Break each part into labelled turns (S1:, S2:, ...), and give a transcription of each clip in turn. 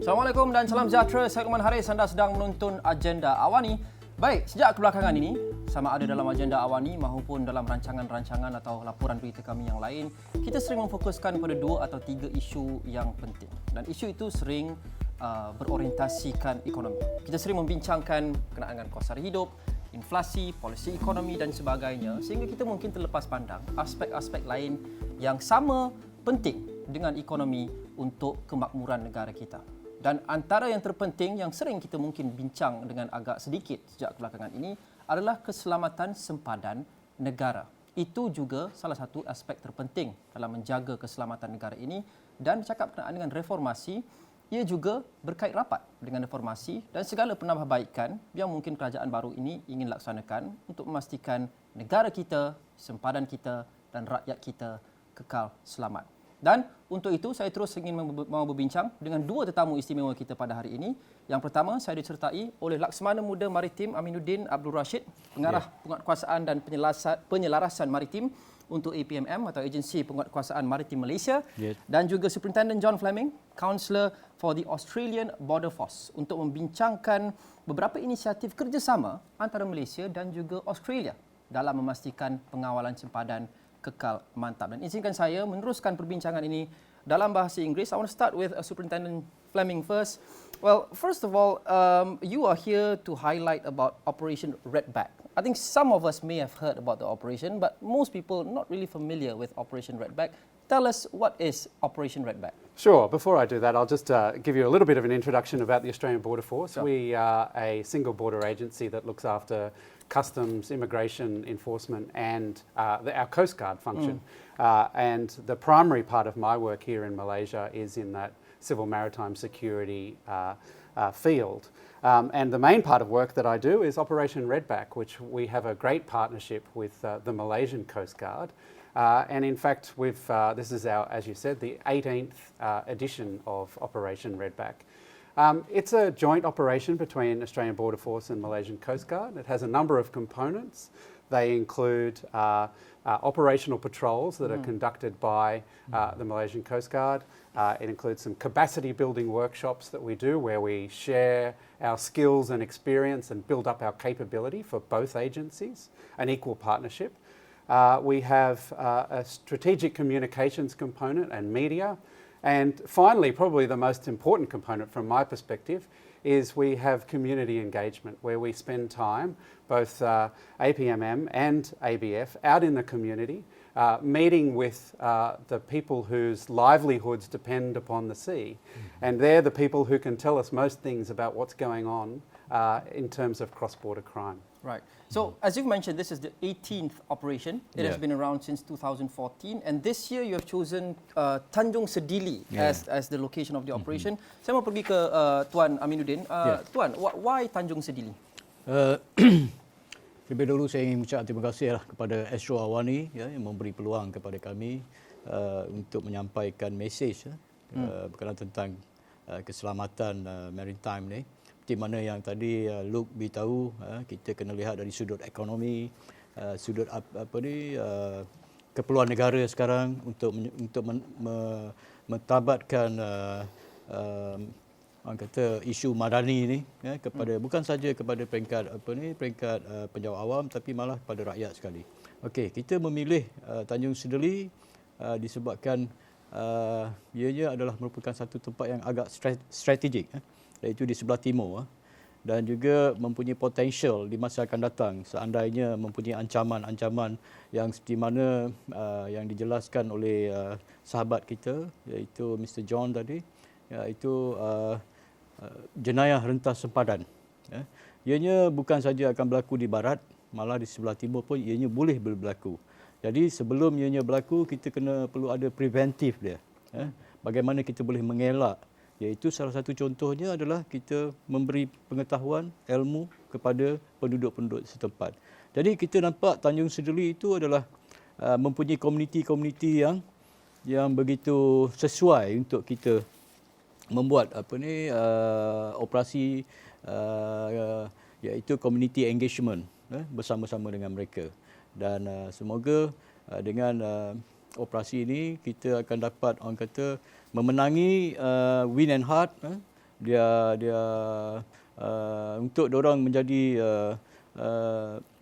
S1: Assalamualaikum dan salam sejahtera. Saya Lukman Haris. Anda sedang menonton agenda AWANI. Baik, sejak kebelakangan ini, sama ada dalam agenda AWANI maupun dalam rancangan-rancangan atau laporan berita kami yang lain, kita sering memfokuskan pada 2 atau 3 isu yang penting. Dan isu itu sering berorientasikan ekonomi. Kita sering membincangkan berkenaan dengan kos sara hidup, inflasi, polisi ekonomi dan sebagainya, sehingga kita mungkin terlepas pandang aspek-aspek lain yang sama penting dengan ekonomi untuk kemakmuran negara kita. Dan antara yang terpenting yang sering kita mungkin bincang dengan agak sedikit sejak kebelakangan ini adalah keselamatan sempadan negara. Itu juga salah satu aspek terpenting dalam menjaga keselamatan negara ini. Dan bercakap berkenaan dengan reformasi, ia juga berkait rapat dengan reformasi dan segala penambahbaikan yang mungkin kerajaan baru ini ingin laksanakan untuk memastikan negara kita, sempadan kita dan rakyat kita kekal selamat. Dan untuk itu saya terus ingin mahu berbincang dengan 2 tetamu istimewa kita pada hari ini. Yang pertama saya disertai oleh Laksamana Muda Maritim Aminuddin Abdul Rashid, pengarah penguatkuasaan dan penyelarasan maritim untuk APMM atau Agensi Penguatkuasaan Maritim Malaysia, dan juga Superintendent John Fleming, Counsellor for the Australian Border Force, untuk membincangkan beberapa inisiatif kerjasama antara Malaysia dan juga Australia dalam memastikan pengawalan sempadan kekal mantap. Dan izinkan saya meneruskan perbincangan ini dalam bahasa Inggeris. I want to start with Superintendent Fleming first. Well, first of all, you are here to highlight about Operation Redback. I think some of us may have heard about the operation, but most people not really familiar with Operation Redback. Tell us, what is Operation Redback?
S2: Sure. Before I do that, I'll just give you a little bit of an introduction about the Australian Border Force.
S1: Sure.
S2: We are a single border agency that looks after customs, immigration enforcement and our Coast Guard function. And the primary part of my work here in Malaysia is in that civil maritime security field. And the main part of work that I do is Operation Redback, which we have a great partnership with the Malaysian Coast Guard. And in fact, this is our, as you said, the 18th edition of Operation Redback. It's a joint operation between Australian Border Force and Malaysian Coast Guard. It has a number of components. They include operational patrols that are conducted by the Malaysian Coast Guard. It includes some capacity building workshops that we do where we share our skills and experience and build up our capability for both agencies, an equal partnership. We have a strategic communications component and media. And finally, probably the most important component from my perspective is we have community engagement, where we spend time, both APMM and ABF, out in the community, meeting with the people whose livelihoods depend upon the sea. And they're the people who can tell us most things about what's going on in terms of cross-border crime.
S1: Right. So, as you've mentioned, this is the 18th operation. It has been around since 2014, and this year you have chosen Tanjung Sedili as the location of the operation. Saya mau pergi ke Tuan Aminuddin. Tuan, why Tanjung Sedili?
S3: Lebih dulu saya ingin mengucapkan terima kasih kepada Astro AWANI yang memberi peluang kepada kami untuk menyampaikan mesej berkenaan tentang keselamatan maritime ni. Seperti mana yang tadi Luke beritahu, kita kena lihat dari sudut ekonomi, sudut keperluan negara sekarang untuk mentabatkan orang kata isu madani ni kepada bukan saja kepada peringkat penjawat awam, tapi malah kepada rakyat sekali. Okey, kita memilih Tanjung Sedili disebabkan ianya adalah merupakan satu tempat yang agak strategik, iaitu di sebelah timur, dan juga mempunyai potensial di masa akan datang seandainya mempunyai ancaman-ancaman yang seperti mana yang dijelaskan oleh sahabat kita, iaitu Mr. John tadi, iaitu jenayah rentas sempadan. Ianya bukan saja akan berlaku di barat, malah di sebelah timur pun ianya boleh berlaku. Jadi sebelum ianya berlaku, kita perlu ada preventif dia. Bagaimana kita boleh mengelak, iaitu salah satu contohnya adalah kita memberi pengetahuan, ilmu kepada penduduk-penduduk setempat. Jadi kita nampak Tanjung Sedili itu adalah mempunyai komuniti-komuniti yang begitu sesuai untuk kita membuat operasi iaitu community engagement bersama-sama dengan mereka. Dan semoga dengan operasi ini kita akan dapat orang kata memenangi win and heart untuk diorang menjadi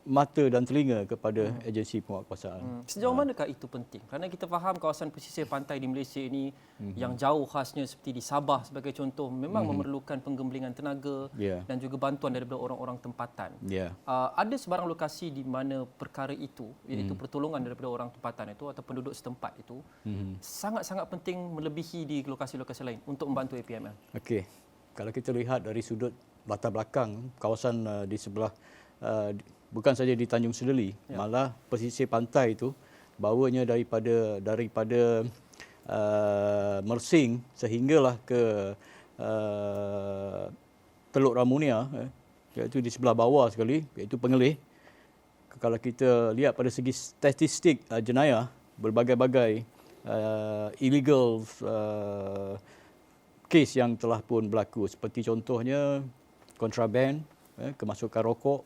S3: mata dan telinga kepada agensi penguatkuasaan.
S1: Sejauh manakah itu penting? Kerana kita faham kawasan pesisir pantai di Malaysia ini yang jauh khasnya seperti di Sabah sebagai contoh memang memerlukan penggemblingan tenaga dan juga bantuan daripada orang-orang tempatan. Ada sebarang lokasi di mana perkara itu, iaitu pertolongan daripada orang tempatan itu atau penduduk setempat itu sangat-sangat penting melebihi di lokasi-lokasi lain untuk membantu APML.
S3: Okey. Kalau kita lihat dari sudut latar belakang kawasan di sebelah bukan saja di Tanjung Sedili, malah pesisir pantai itu bawanya daripada Mersing sehinggalah ke Teluk Ramunia, iaitu di sebelah bawah sekali, iaitu Pengelih. Kalau kita lihat pada segi statistik jenayah, berbagai-bagai illegal kes yang telah pun berlaku, seperti contohnya kontraban, kemasukan rokok,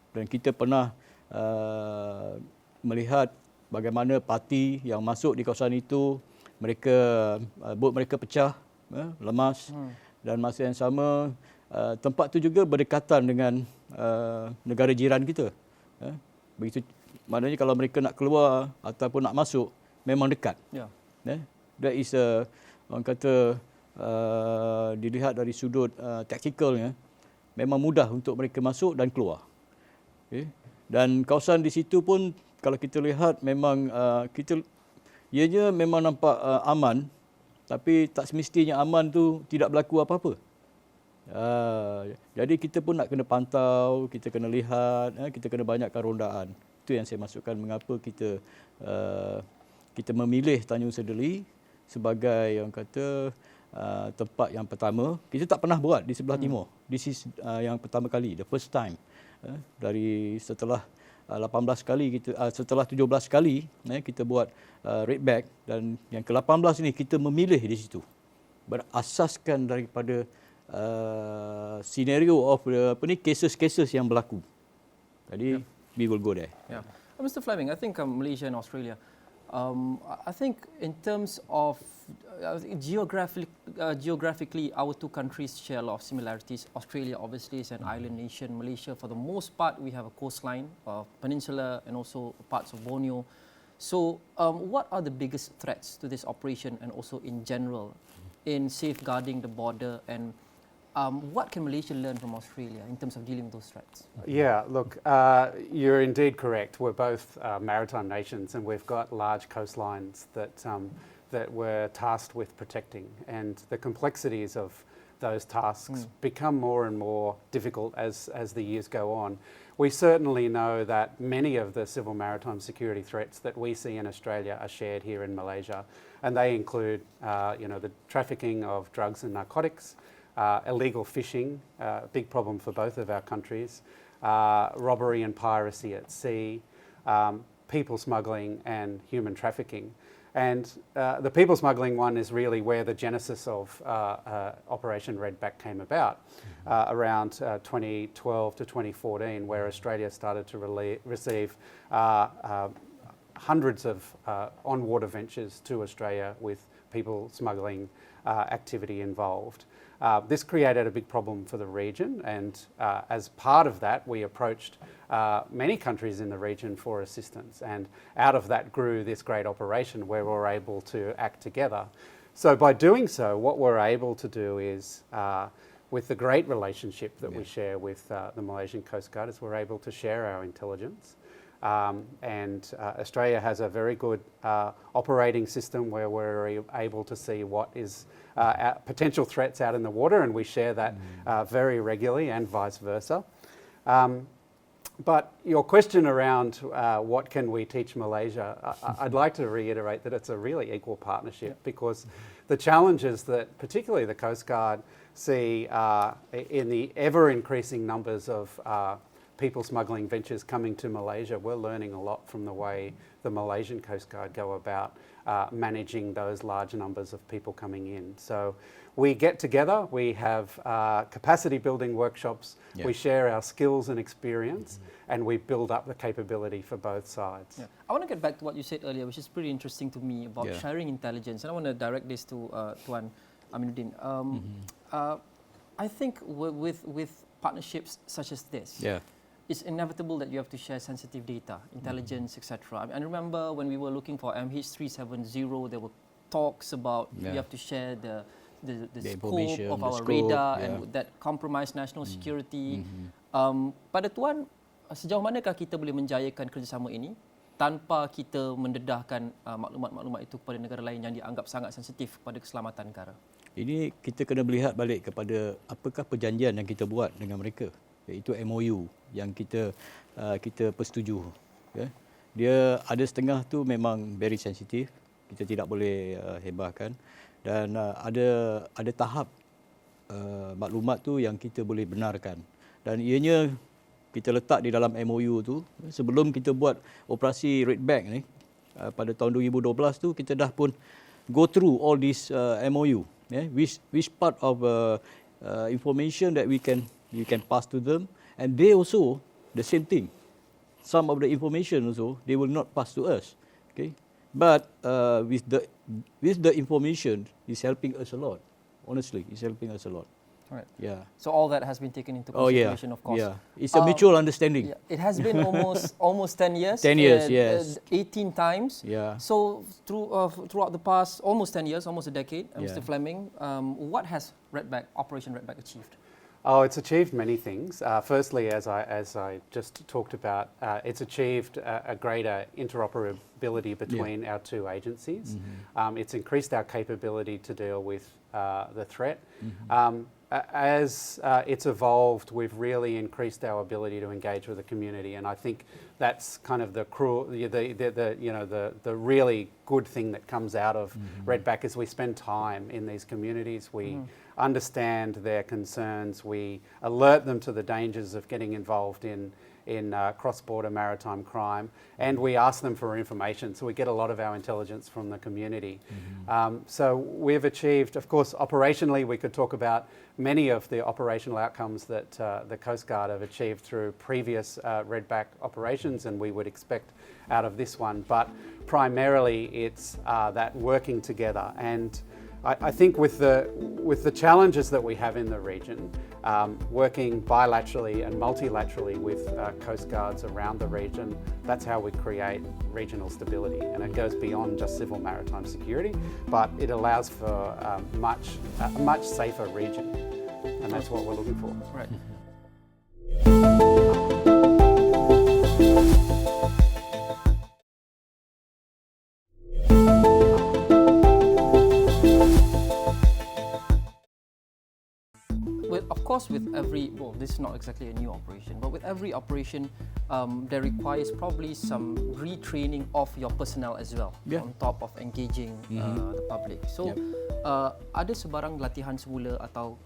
S3: dan kita pernah melihat bagaimana parti yang masuk di kawasan itu, bot mereka pecah, lemas, dan masa yang sama tempat itu juga berdekatan dengan negara jiran kita. Begitu, maknanya kalau mereka nak keluar ataupun nak masuk memang dekat. That is orang kata dilihat dari sudut taktikalnya, memang mudah untuk mereka masuk dan keluar. Dan kawasan di situ pun kalau kita lihat memang ianya memang nampak aman, tapi tak semestinya aman tu tidak berlaku apa-apa. Jadi kita pun nak kena pantau, kita kena lihat, kita kena banyakkan rondaan. Itu yang saya maksudkan mengapa kita memilih Tanjung Sedili sebagai yang kata tempat yang pertama. Kita tak pernah buat di sebelah timur. This is yang pertama kali, the first time. Dari setelah 18 kali setelah 17 kali kita buat Redback, dan yang ke-18 ini kita memilih di situ berasaskan daripada scenario of cases-cases yang berlaku. Jadi we will go there.
S1: Mr. Fleming, I think Malaysia and Australia, I think in terms of geographically, our two countries share a lot of similarities. Australia obviously is an island nation. Malaysia, for the most part, we have a coastline, peninsula, and also parts of Borneo. So, what are the biggest threats to this operation and also in general in safeguarding the border, and what can Malaysia learn from Australia in terms of dealing with those threats?
S2: Yeah, look, you're indeed correct. We're both maritime nations, and we've got large coastlines that we're tasked with protecting. And the complexities of those tasks become more and more difficult as the years go on. We certainly know that many of the civil maritime security threats that we see in Australia are shared here in Malaysia, and they include, the trafficking of drugs and narcotics, illegal fishing, a big problem for both of our countries, robbery and piracy at sea, people smuggling and human trafficking. And the people smuggling one is really where the genesis of Operation Redback came about, around 2012 to 2014, where Australia started to receive hundreds of on-water ventures to Australia with people smuggling activity involved. This created a big problem for the region, and as part of that we approached many countries in the region for assistance, and out of that grew this great operation where we were able to act together. So by doing so, what we're able to do is, with the great relationship that we share with the Malaysian Coast Guard, is we're able to share our intelligence. And Australia has a very good operating system where we're able to see what is potential threats out in the water, and we share that very regularly, and vice versa. But your question around what can we teach Malaysia, I'd like to reiterate that it's a really equal partnership, because the challenges that particularly the Coast Guard see in the ever-increasing numbers of people smuggling ventures coming to Malaysia, we're learning a lot from the way the Malaysian Coast Guard go about managing those large numbers of people coming in. So we get together, we have capacity building workshops, we share our skills and experience, and we build up the capability for both sides.
S1: I want to get back to what you said earlier, which is pretty interesting to me about sharing intelligence. And I want to direct this to Tuan Aminuddin. I think with partnerships such as this, it's inevitable that you have to share sensitive data, intelligence, etc. I remember when we were looking for MH370, there were talks about we have to share the scope of our radar and that compromise national security. Pada Tuan, sejauh manakah kita boleh menjayakan kerjasama ini tanpa kita mendedahkan maklumat-maklumat itu kepada negara lain yang dianggap sangat sensitif kepada keselamatan negara?
S3: Ini kita kena melihat balik kepada apakah perjanjian yang kita buat dengan mereka, iaitu MOU yang kita persetuju. Dia ada setengah tu memang very sensitif, kita tidak boleh hebahkan, dan ada tahap maklumat tu yang kita boleh benarkan, dan ianya kita letak di dalam MOU tu. Sebelum kita buat operasi Redback ni pada tahun 2012 tu, kita dah pun go through all this MOU, which part of information that we can pass to them, and they also the same thing. Some of the information also they will not pass to us. Okay, but with the information is helping us a lot. Honestly, it's helping us a lot.
S1: Right.
S3: Yeah.
S1: So all that has been taken into consideration, of course.
S3: Yeah. It's a mutual understanding.
S1: Yeah. It has been almost 10 years.
S3: 10 years, yes.
S1: 18 times.
S3: Yeah.
S1: So throughout the past almost 10 years, almost a decade, Mr. Fleming, what has Operation Redback achieved?
S2: Oh, it's achieved many things. Firstly, as I just talked about, it's achieved a greater interoperability between our two agencies. It's increased our capability to deal with the threat. As it's evolved, we've really increased our ability to engage with the community, and I think that's kind of the really good thing that comes out of Redback is we spend time in these communities. We understand their concerns. We alert them to the dangers of getting involved in cross-border maritime crime, and we ask them for information. So we get a lot of our intelligence from the community. So we've achieved, of course, operationally, we could talk about many of the operational outcomes that the Coast Guard have achieved through previous Redback operations, and we would expect out of this one. But primarily, it's that working together. And I think with the challenges that we have in the region, working bilaterally and multilaterally with Coast Guards around the region, that's how we create regional stability. And it goes beyond just civil maritime security, but it allows for a much safer region. And that's what we're looking for.
S1: Right. Of course, with every, this is not exactly a new operation, but with every operation, there requires probably some retraining of your personnel as well, on top of engaging the public. So, ada sebarang latihan semula atau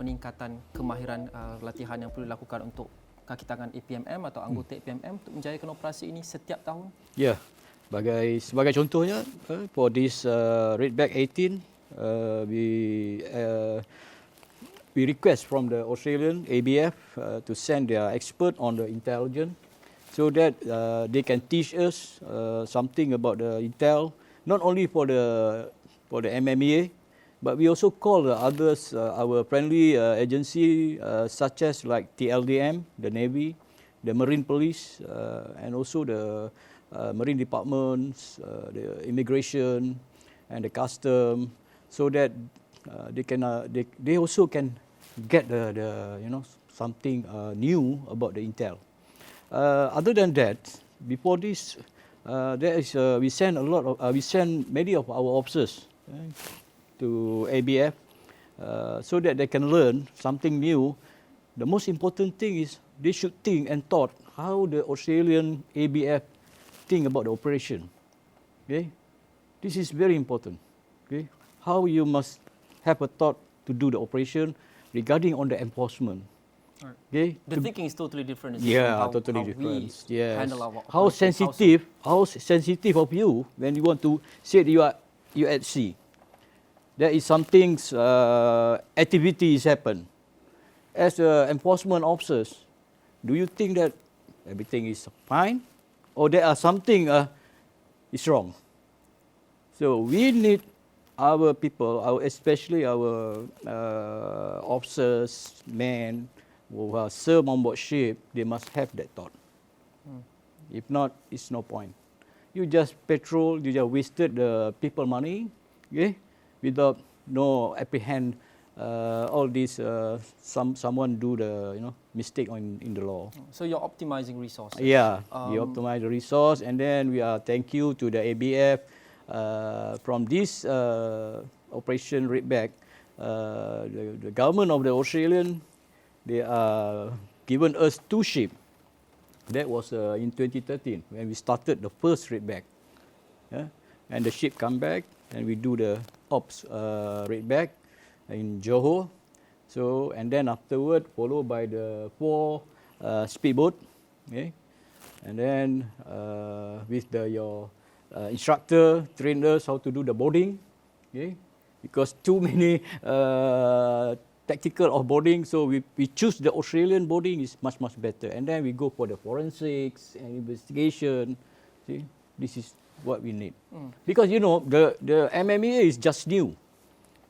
S1: peningkatan kemahiran latihan yang perlu dilakukan untuk kaki tangan APMM atau anggota APMM untuk menjayakan operasi ini setiap tahun?
S3: Ya, sebagai contohnya, for this Redback 18, we request from the Australian ABF to send their expert on the intelligence, so that they can teach us something about the intel, not only for the MMEA, but we also call the others, our friendly agency, such as like TLDM, the Navy, the Marine Police, and also the Marine Departments, the Immigration, and the Custom, so that they also can get the something new about the intel. Other than that, before this, we send many of our officers to ABF so that they can learn something new. The most important thing is they should think and thought how the Australian ABF think about the operation. Okay, this is very important. Okay, how you must have a thought to do the operation regarding on the enforcement.
S1: Right.
S3: Okay,
S1: the thinking is totally different.
S3: Totally different. Yes.
S1: Handle our
S3: How sensitive of you when you want to say that you at sea. There is something activities happen. As enforcement officers, do you think that everything is fine, or there are something is wrong? So we need our people, especially our officers, men who are served on board ship, they must have that thought. If not, it's no point. You just patrol, you just wasted the people money, okay, without no apprehend all this. Someone do the mistake in the law.
S1: So you're optimizing resources.
S3: Yeah, we optimize the resource, and then we are thank you to the ABF from this Operation Redback. The government of the Australian, they given us 2 ships. That was in 2013 when we started the first Redback. Yeah? And the ship come back and we do the ops Redback in Johor. So and then afterward followed by the 4 speedboat. Okay? And then with your instructor trained us how to do the boarding. Okay? Because too many tactical of boarding, so we choose the Australian boarding is much better, and then we go for the forensics and investigation. See, this is what we need because the MMA is just new,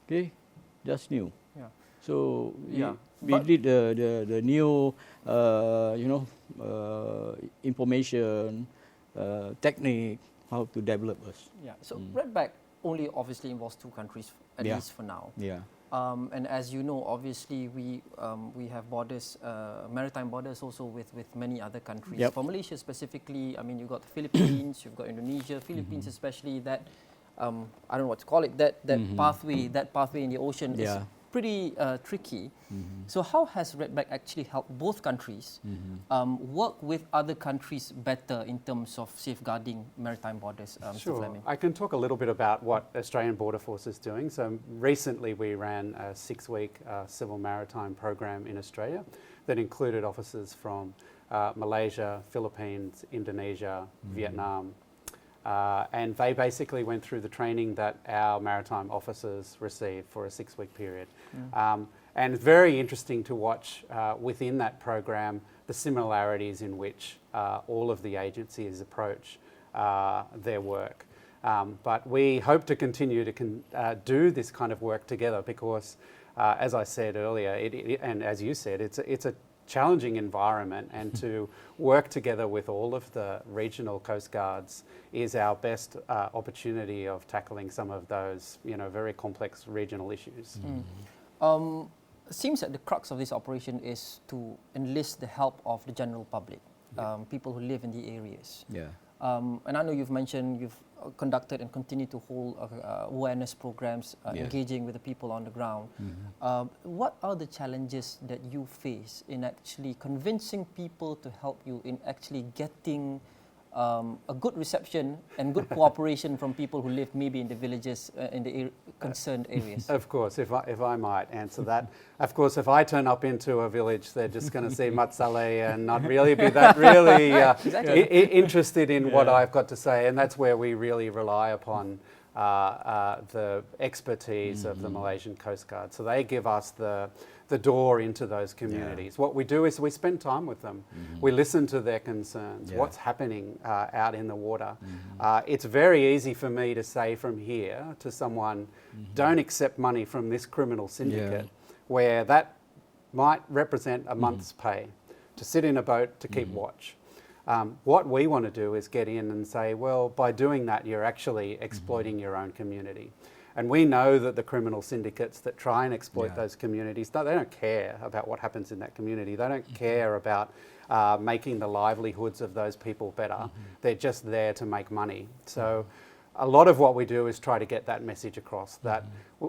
S3: okay, just new.
S1: Yeah.
S3: So we did the new information technique how to develop us.
S1: Yeah. So Redback only obviously involves 2 countries at least for now.
S3: Yeah.
S1: And as you know, obviously we have borders, maritime borders also with many other countries.
S3: Yep.
S1: For Malaysia specifically, I mean, you've got the Philippines, you've got Indonesia, Philippines especially. That I don't know what to call it. That pathway in the ocean is pretty tricky. So how has Redback actually helped both countries work with other countries better in terms of safeguarding maritime borders? Mr.
S2: Sure.
S1: Fleming?
S2: I can talk a little bit about what Australian Border Force is doing. So recently we ran a 6-week civil maritime program in Australia that included officers from Malaysia, Philippines, Indonesia, Vietnam, and they basically went through the training that our maritime officers received for a 6-week period. And it's very interesting to watch within that program the similarities in which all of the agencies approach their work. But we hope to continue to do this kind of work together because, as I said earlier, and as you said, it's a challenging environment, and to work together with all of the regional coast guards is our best opportunity of tackling some of those, very complex regional issues.
S1: It seems that the crux of this operation is to enlist the help of the general public, people who live in the areas.
S3: Yeah.
S1: And I know you've mentioned you've conducted and continue to hold awareness programs, engaging with the people on the ground. What are the challenges that you face in actually convincing people to help you in actually getting a good reception and good cooperation from people who live maybe in the villages, in the concerned areas?
S2: Of course, if I might answer that. Of course, if I turn up into a village, they're just going to see matsale and not really be that really interested in what I've got to say. And that's where we really rely upon the expertise of the Malaysian Coast Guard. So they give us the door into those communities. What we do is we spend time with them. We listen to their concerns, what's happening out in the water. It's very easy for me to say from here to someone, don't accept money from this criminal syndicate, where that might represent a month's pay to sit in a boat to keep watch. What we want to do is get in and say, well, by doing that, you're actually exploiting your own community. And we know that the criminal syndicates that try and exploit those communities, they don't care about what happens in that community. They don't care about making the livelihoods of those people better. They're just there to make money. So a lot of what we do is try to get that message across, that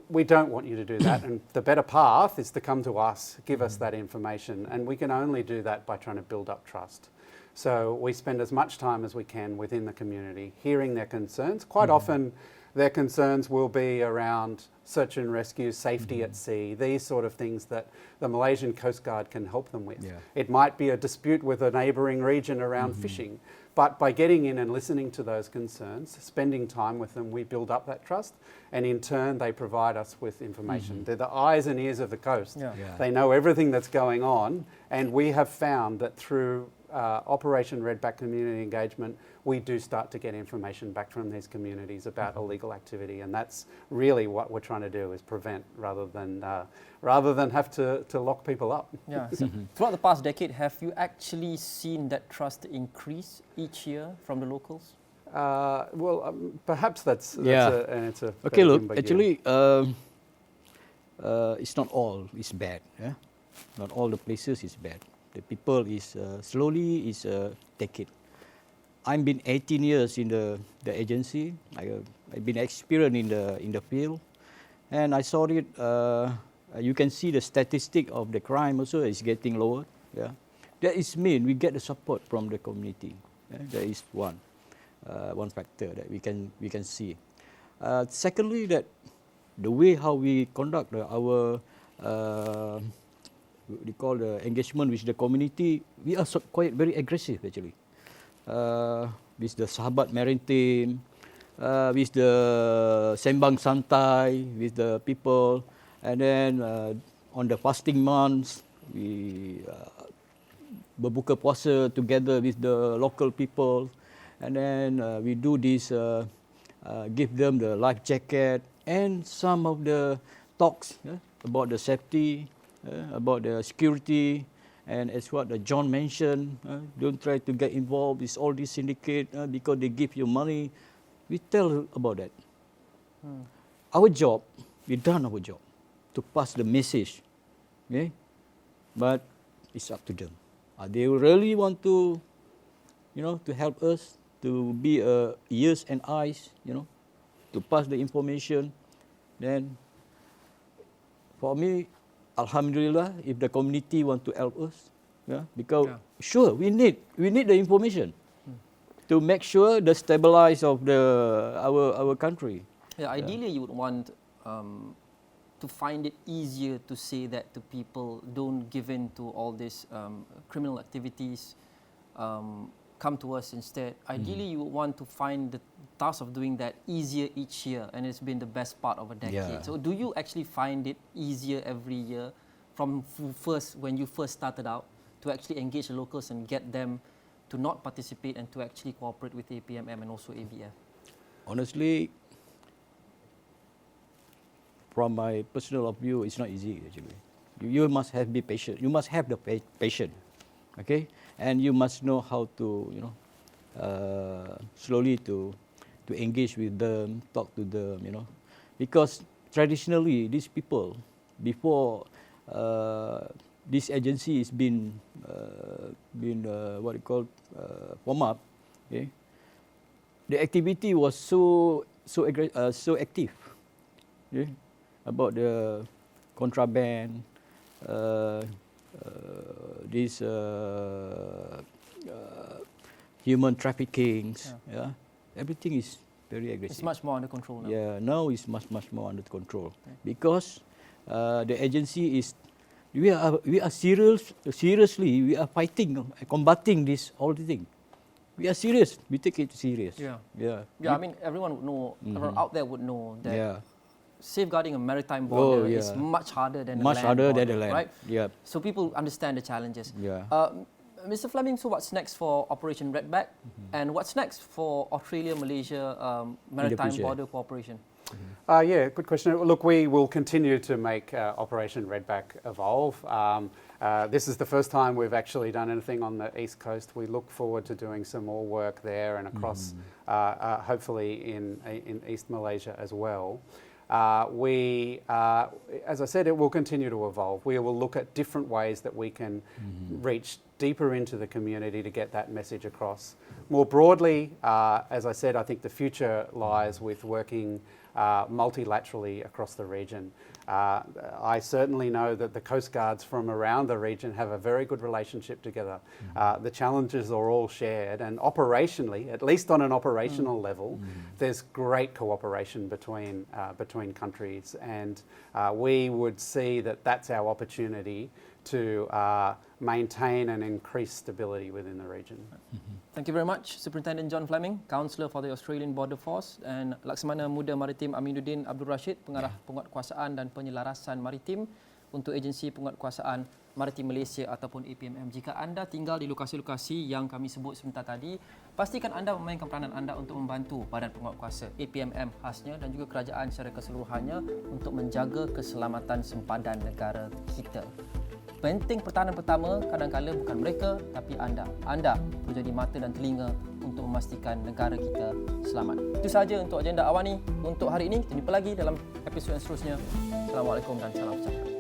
S2: we don't want you to do that. And the better path is to come to us, give us that information. And we can only do that by trying to build up trust. So we spend as much time as we can within the community, hearing their concerns. Quite often, their concerns will be around search and rescue, safety at sea, these sort of things that the Malaysian Coast Guard can help them with. It might be a dispute with a neighbouring region around fishing, but by getting in and listening to those concerns, spending time with them, we build up that trust, and in turn they provide us with information. They're the eyes and ears of the coast. They know everything that's going on, and we have found that through Operation Redback community engagement, we do start to get information back from these communities about illegal activity, and that's really what we're trying to do, is prevent rather than have to lock people up.
S1: Yeah. So throughout the past decade, have you actually seen that trust increase each year from the locals?
S2: Perhaps that's
S3: Yeah.
S2: an answer.
S3: Okay, look,
S2: but
S3: actually, it's not all is bad. Yeah? Not all the places is bad. The people is slowly is take it. I've been 18 years in the agency. I've been experienced in the field, and I saw it. You can see the statistic of the crime also is getting lower. Yeah, that is mean we get the support from the community. Yeah? That is one factor that we can see. Secondly, that the way how we conduct our we call the engagement with the community, we are quite very aggressive actually. With the Sahabat Maritim, with the Sembang Santai, with the people, and then on the fasting months, we berbuka puasa together with the local people, and then we do this, give them the life jacket and some of the talks about the safety, about the security, and as what John mentioned, don't try to get involved with all these syndicate because they give you money. We tell about that. Our job, we done our job to pass the message, okay? But it's up to them. They really want to, to help us, to be ears and eyes, to pass the information. Then, for me, Alhamdulillah, if the community want to help us, because sure we need the information to make sure the stabilize of our country.
S1: Yeah, ideally you would want to find it easier to say that to people, don't give in to all these criminal activities, come to us instead. Ideally you would want to find the task of doing that easier each year, and it's been the best part of a decade.
S3: Yeah.
S1: So do you actually find it easier every year from when you first started out to actually engage the locals and get them to not participate and to actually cooperate with APMM and also ABF?
S3: Honestly, from my personal view, it's not easy actually. You must be patient. You must have the patience, okay? And you must know how to, slowly to engage with them, talk to them, because traditionally these people, before this agency has been what you call formed up, okay? The activity was so active, okay? About the contraband, this human trafficking, everything is very aggressive.
S1: It's much more under control now.
S3: Yeah, now it's much more under control, because the agency is, we are seriously we are fighting, combating this all the thing. We are serious. We take it serious.
S1: Yeah. I mean, everyone would know. Everyone out there would know that safeguarding a maritime
S3: Oh,
S1: border
S3: yeah.
S1: is much harder than
S3: Much
S1: a land
S3: harder
S1: border,
S3: than the land.
S1: right?
S3: Yeah.
S1: So people understand the challenges.
S3: Yeah.
S1: Mr. Fleming, so what's next for Operation Redback, and what's next for Australia-Malaysia Maritime
S3: future.
S1: Border Cooperation?
S2: Yeah, good question. Look, we will continue to make Operation Redback evolve. This is the first time we've actually done anything on the East Coast. We look forward to doing some more work there and across, hopefully in East Malaysia as well. As I said, it will continue to evolve. We will look at different ways that we can reach deeper into the community to get that message across. More broadly, as I said, I think the future lies with working multilaterally across the region. I certainly know that the Coast Guards from around the region have a very good relationship together. The challenges are all shared, and operationally, at least on an operational level, there's great cooperation between countries, and we would see that that's our opportunity to maintain and increase stability within the region.
S1: Thank you very much, Superintendent John Fleming, Councillor for the Australian Border Force, and Laksamana Muda Maritim Aminuddin Abdul Rashid, Pengarah Penguatkuasaan dan Penyelarasan Maritim untuk agensi penguatkuasaan Maritim Malaysia ataupun APMM. Jika anda tinggal di lokasi-lokasi yang kami sebut sebentar tadi, pastikan anda memainkan peranan anda untuk membantu Badan Penguatkuasa APMM khasnya dan juga kerajaan secara keseluruhannya untuk menjaga keselamatan sempadan negara kita. Penting pertahanan pertama kadang-kadang bukan mereka tapi anda. Anda menjadi mata dan telinga untuk memastikan negara kita selamat. Itu sahaja untuk agenda AWANI untuk hari ini. Kita jumpa lagi dalam episod yang seterusnya. Assalamualaikum dan salam sejahtera.